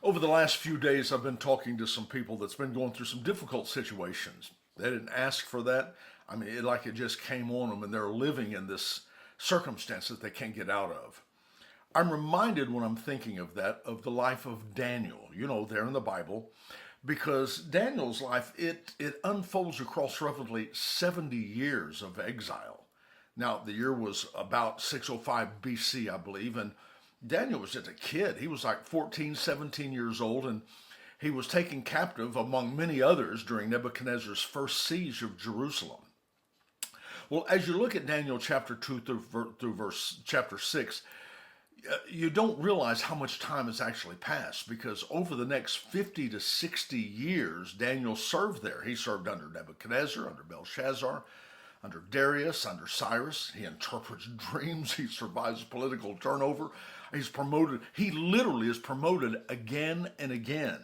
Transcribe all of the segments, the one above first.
Over the last few days, I've been talking to some people that's been going through some difficult situations. They didn't ask for that. I mean, it just came on them, and they're living in this circumstance that they can't get out of. I'm reminded when I'm thinking of that of the life of Daniel, there in the Bible, because Daniel's life it unfolds across roughly 70 years of exile. Now, the year was about 605 BC, I believe, and Daniel was just a kid. He was like 14, 17 years old, and he was taken captive among many others during Nebuchadnezzar's first siege of Jerusalem. Well, as you look at Daniel chapter 2 through verse chapter 6, you don't realize how much time has actually passed because over the next 50 to 60 years, Daniel served there. He served under Nebuchadnezzar, under Belshazzar, under Darius, under Cyrus. He interprets dreams. He survives political turnover. He's promoted. He literally is promoted again and again.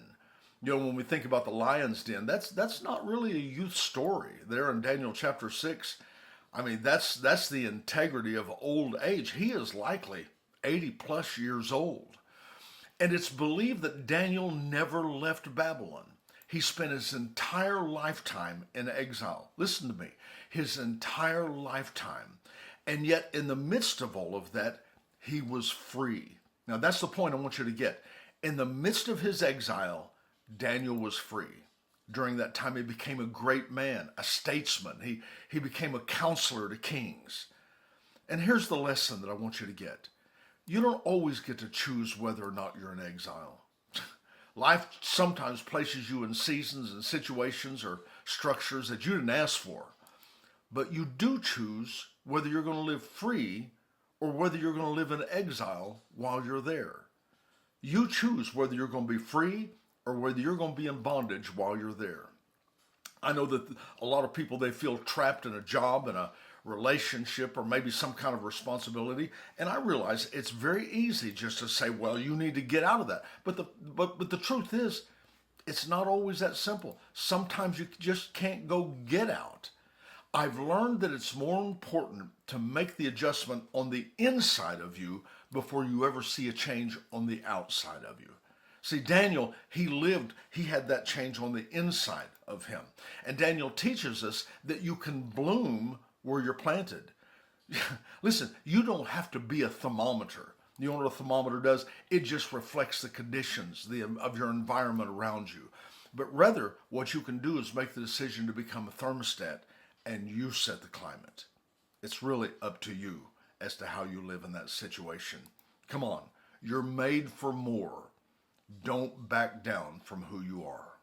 When we think about the lion's den, that's not really a youth story. There in Daniel chapter 6, I mean, that's the integrity of old age. He is likely 80 plus years old. And it's believed that Daniel never left Babylon. He spent his entire lifetime in exile. Listen to me, his entire lifetime. And yet, in the midst of all of that, he was free. Now, that's the point I want you to get. In the midst of his exile, Daniel was free. During that time, he became a great man, a statesman. He became a counselor to kings. And here's the lesson that I want you to get. You don't always get to choose whether or not you're in exile. Life sometimes places you in seasons and situations or structures that you didn't ask for. But you do choose whether you're going to live free or whether you're going to live in exile while you're there. You choose whether you're going to be free or whether you're going to be in bondage while you're there. I know that a lot of people, they feel trapped in a job, in a relationship, or maybe some kind of responsibility. And I realize it's very easy just to say, well, you need to get out of that. But the truth is, it's not always that simple. Sometimes you just can't go get out. I've learned that it's more important to make the adjustment on the inside of you before you ever see a change on the outside of you. See, Daniel, he had that change on the inside of him. And Daniel teaches us that you can bloom where you're planted. Listen, you don't have to be a thermometer. You know what a thermometer does? It just reflects the conditions of your environment around you. But rather, what you can do is make the decision to become a thermostat, and you set the climate. It's really up to you as to how you live in that situation. Come on, you're made for more. Don't back down from who you are.